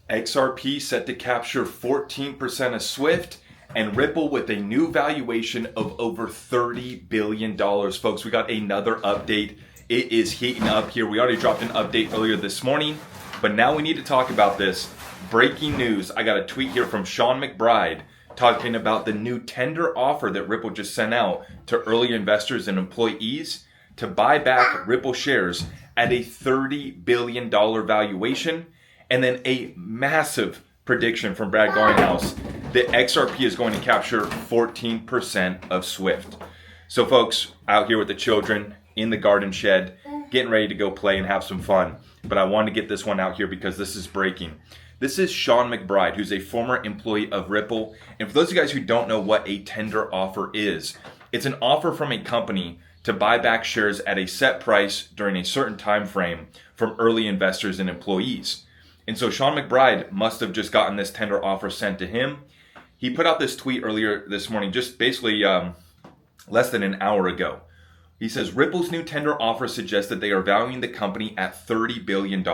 XRP set to capture 14% of Swift, and Ripple with a new valuation of over $30 billion. Folks, we got another update. It is heating up here. We already dropped an update earlier this morning, but now we need to talk about this. Breaking news. I got a tweet here from Sean McBride talking about the new tender offer that Ripple just sent out to early investors and employees to buy back Ripple shares at a $30 billion valuation. And then a massive prediction from Brad Garlinghouse that XRP is going to capture 14% of Swift. So folks, out here with the children in the garden shed, getting ready to go play and have some fun. But I wanted to get this one out here because this is breaking. This is Sean McBride, who's a former employee of Ripple. And for those of you guys who don't know what a tender offer is, it's an offer from a company to buy back shares at a set price during a certain time frame from early investors and employees. And so Sean McBride must have just gotten this tender offer sent to him. He put out this tweet earlier this morning, just basically less than an hour ago. He says, Ripple's new tender offer suggests that they are valuing the company at $30 billion,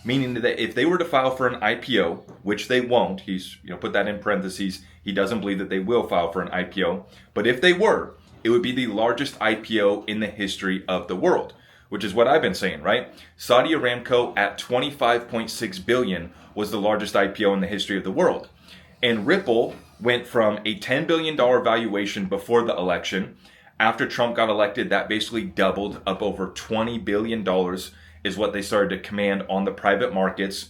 meaning that if they were to file for an IPO, which they won't, he's put that in parentheses, he doesn't believe that they will file for an IPO, but if they were, it would be the largest IPO in the history of the world, which is what I've been saying, right? Saudi Aramco at $25.6 billion was the largest IPO in the history of the world. And Ripple went from a $10 billion valuation before the election. After Trump got elected, that basically doubled up over $20 billion is what they started to command on the private markets.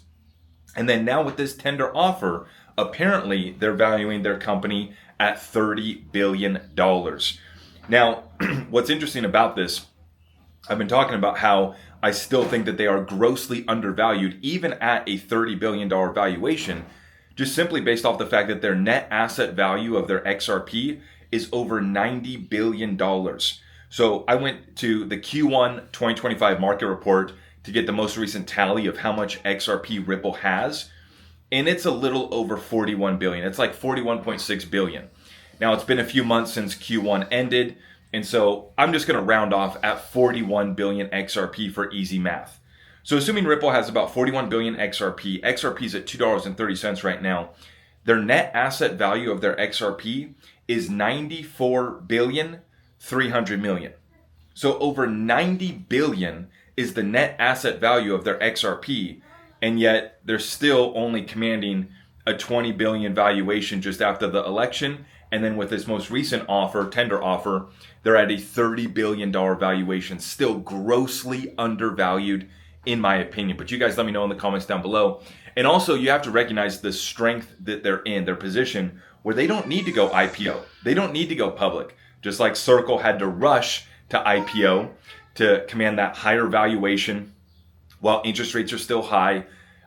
And then now with this tender offer, apparently they're valuing their company at $30 billion. Now, what's interesting about this, I've been talking about how I still think that they are grossly undervalued, even at a $30 billion valuation, just simply based off the fact that their net asset value of their XRP is over $90 billion. So I went to the Q1 2025 market report to get the most recent tally of how much XRP Ripple has, and it's a little over 41 billion. It's like 41.6 billion. Now, it's been a few months since Q1 ended, and so I'm just going to round off at 41 billion XRP for easy math. So assuming Ripple has about 41 billion XRP, XRP is at $2.30 right now. Their net asset value of their XRP is 94 billion 300 million. So over 90 billion is the net asset value of their XRP, and yet they're still only commanding a 20 billion valuation just after the election. And then with this most recent offer, tender offer, they're at a $30 billion valuation, still grossly undervalued in my opinion. But you guys let me know in the comments down below. And also you have to recognize the strength that they're in, their position where they don't need to go IPO. They don't need to go public. Just like Circle had to rush to IPO to command that higher valuation while interest rates are still high.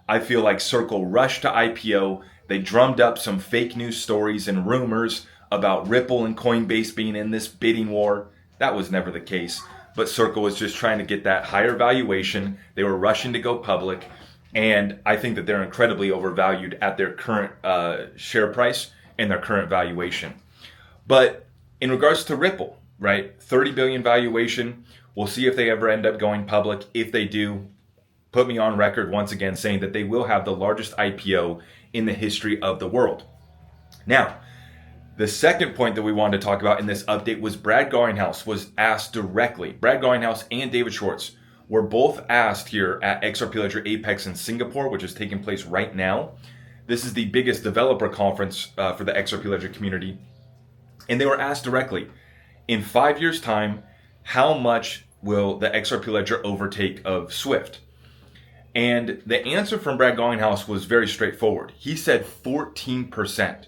I feel like Circle rushed to IPO. They drummed up some fake news stories and rumors about Ripple and Coinbase being in this bidding war. That was never the case. But Circle was just trying to get that higher valuation. They were rushing to go public. And I think that they're incredibly overvalued at their current share price and their current valuation. But in regards to Ripple, right, 30 billion valuation, we'll see if they ever end up going public. If they do, put me on record once again saying that they will have the largest IPO in the history of the world. Now, the second point that we wanted to talk about in this update was Brad Garlinghouse was asked directly. Brad Garlinghouse and David Schwartz were both asked here at XRP Ledger Apex in Singapore, which is taking place right now. This is the biggest developer conference for the XRP Ledger community. And they were asked directly, in 5 years' time, how much will the XRP Ledger overtake of Swift? And the answer from Brad Garlinghouse was very straightforward. He said 14%.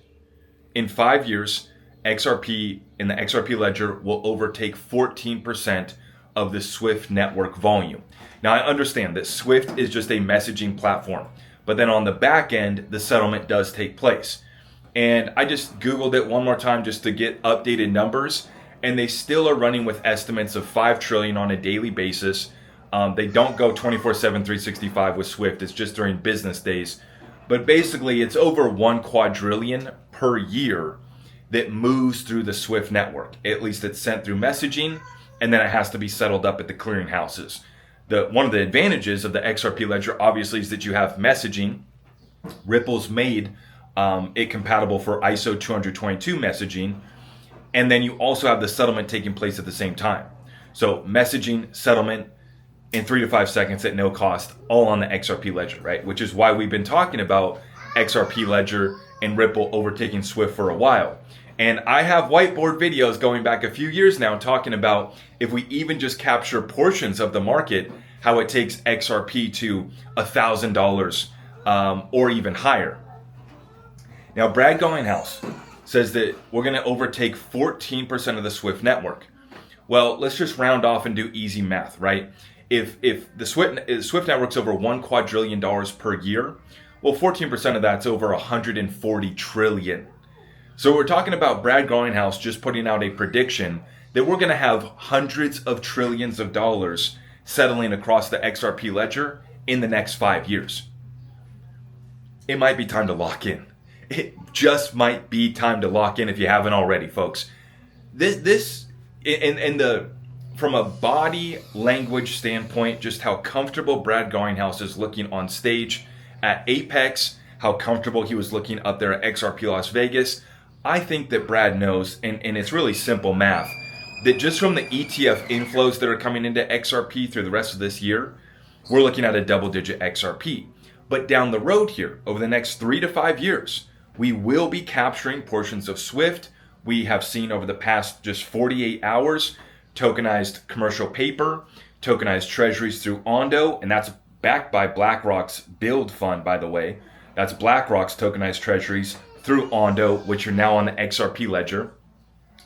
In 5 years, XRP and the XRP Ledger will overtake 14% of the Swift network volume. Now, I understand that Swift is just a messaging platform, but then on the back end, the settlement does take place. And I just Googled it one more time just to get updated numbers, and they still are running with estimates of 5 trillion on a daily basis. They don't go 24/7, 365 with Swift. It's just during business days. But basically, it's over 1 quadrillion per year that moves through the Swift network. At least it's sent through messaging, and then it has to be settled up at the clearinghouses. One of the advantages of the XRP Ledger, obviously, is that you have messaging, Ripple's made it compatible for ISO 222 messaging. And then you also have the settlement taking place at the same time. So messaging, settlement in 3 to 5 seconds at no cost, all on the XRP ledger, right? Which is why we've been talking about XRP ledger and Ripple overtaking Swift for a while. And I have whiteboard videos going back a few years now talking about if we even just capture portions of the market, how it takes XRP to $1,000 or even higher. Now, Brad Garlinghouse says that we're going to overtake 14% of the Swift network. Well, let's just round off and do easy math, right? If the Swift network's over $1 quadrillion per year, well, 14% of that's over 140 trillion. So we're talking about Brad Garlinghouse just putting out a prediction that we're going to have hundreds of trillions of dollars settling across the XRP ledger in the next 5 years. It might be time to lock in. It just might be time to lock in if you haven't already, folks. From a body language standpoint, just how comfortable Brad Garlinghouse is looking on stage at Apex, how comfortable he was looking up there at XRP Las Vegas. I think that Brad knows, and it's really simple math, that just from the ETF inflows that are coming into XRP through the rest of this year, we're looking at a double-digit XRP. But down the road here, over the next 3 to 5 years, we will be capturing portions of Swift. We have seen over the past just 48 hours, tokenized commercial paper, tokenized treasuries through Ondo, and that's backed by BlackRock's Build Fund, by the way. That's BlackRock's tokenized treasuries through Ondo, which are now on the XRP ledger.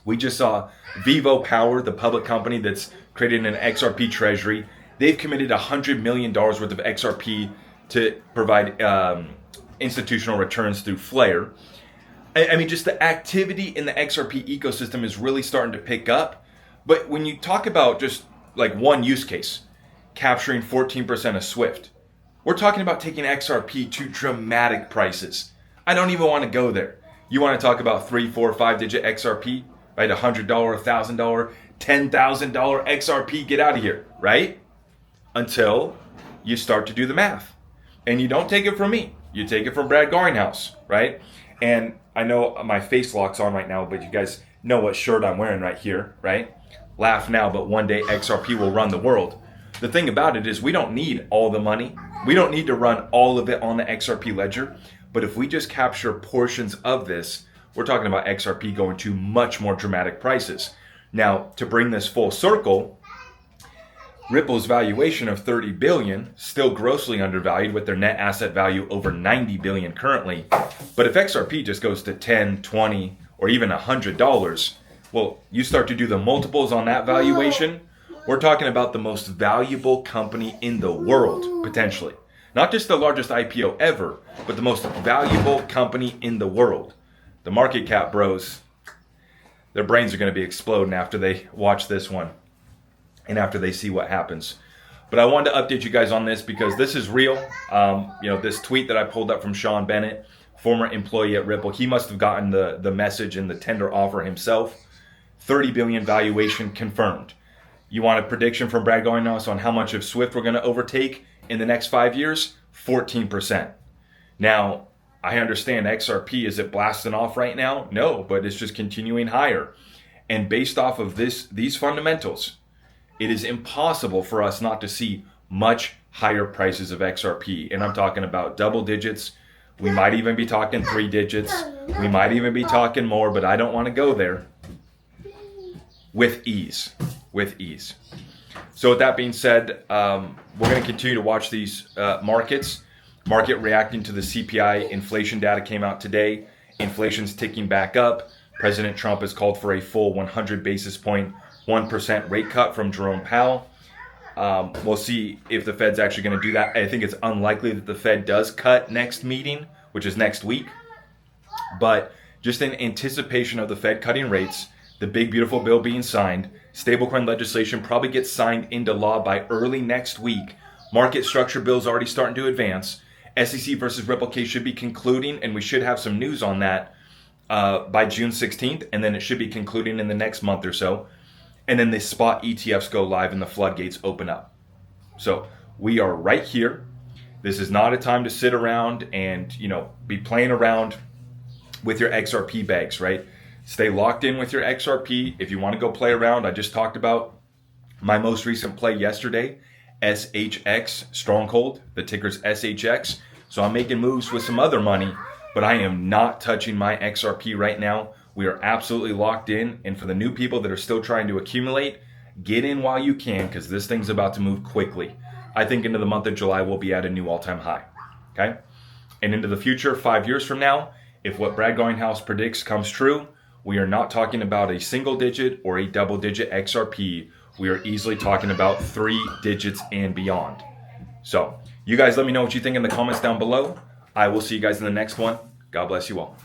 We just saw Vivo Power, the public company that's created an XRP treasury. They've committed $100 million worth of XRP to provide institutional returns through Flare. I mean, just the activity in the XRP ecosystem is really starting to pick up. But when you talk about just like one use case, capturing 14% of Swift, we're talking about taking XRP to dramatic prices. I don't even want to go there. You want to talk about 3, 4, 5-digit XRP, right? $100, $1,000, $10,000 XRP, get out of here, right? Until you start to do the math. And you don't take it from me. You take it from Brad Garlinghouse, right? And I know my face lock's on right now, but you guys know what shirt I'm wearing right here, right? Laugh now, but one day XRP will run the world. The thing about it is we don't need all the money. We don't need to run all of it on the XRP ledger. But if we just capture portions of this, we're talking about XRP going to much more dramatic prices. Now, to bring this full circle, Ripple's valuation of $30 billion, still grossly undervalued with their net asset value over $90 billion currently. But if XRP just goes to $10, $20, or even $100, well, you start to do the multiples on that valuation, we're talking about the most valuable company in the world, potentially. Not just the largest IPO ever, but the most valuable company in the world. The market cap bros, their brains are going to be exploding after they watch this one and after they see what happens. But I wanted to update you guys on this because this is real. This tweet that I pulled up from Sean Bennett, former employee at Ripple, he must have gotten the message and the tender offer himself. 30 billion valuation confirmed. You want a prediction from Brad Garlinghouse on how much of Swift we're going to overtake in the next 5 years? 14%. Now, I understand XRP, is it blasting off right now? No, but it's just continuing higher. And based off of these fundamentals, it is impossible for us not to see much higher prices of XRP. And I'm talking about double digits. We might even be talking 3 digits. We might even be talking more, but I don't want to go there. With ease. So with that being said, we're going to continue to watch these markets. Market reacting to the CPI inflation data came out today. Inflation's ticking back up. President Trump has called for a full 100 basis point, 1% rate cut from Jerome Powell. We'll see if the Fed's actually going to do that. I think it's unlikely that the Fed does cut next meeting, which is next week. But just in anticipation of the Fed cutting rates, the big beautiful bill being signed, stablecoin legislation probably gets signed into law by early next week. Market structure bills already starting to advance. SEC versus Ripple case should be concluding, and we should have some news on that by June 16th, and then it should be concluding in the next month or so. And then the spot ETFs go live and the floodgates open up. So we are right here. This is not a time to sit around and, be playing around with your XRP bags, right? Stay locked in with your XRP. If you want to go play around, I just talked about my most recent play yesterday, SHX Stronghold. The ticker's SHX. So I'm making moves with some other money, but I am not touching my XRP right now. We are absolutely locked in. And for the new people that are still trying to accumulate, get in while you can, because this thing's about to move quickly. I think into the month of July, we'll be at a new all-time high. Okay? And into the future, 5 years from now, if what Brad Garlinghouse predicts comes true, we are not talking about a single digit or a double digit XRP. We are easily talking about 3 digits and beyond. So you guys let me know what you think in the comments down below. I will see you guys in the next one. God bless you all.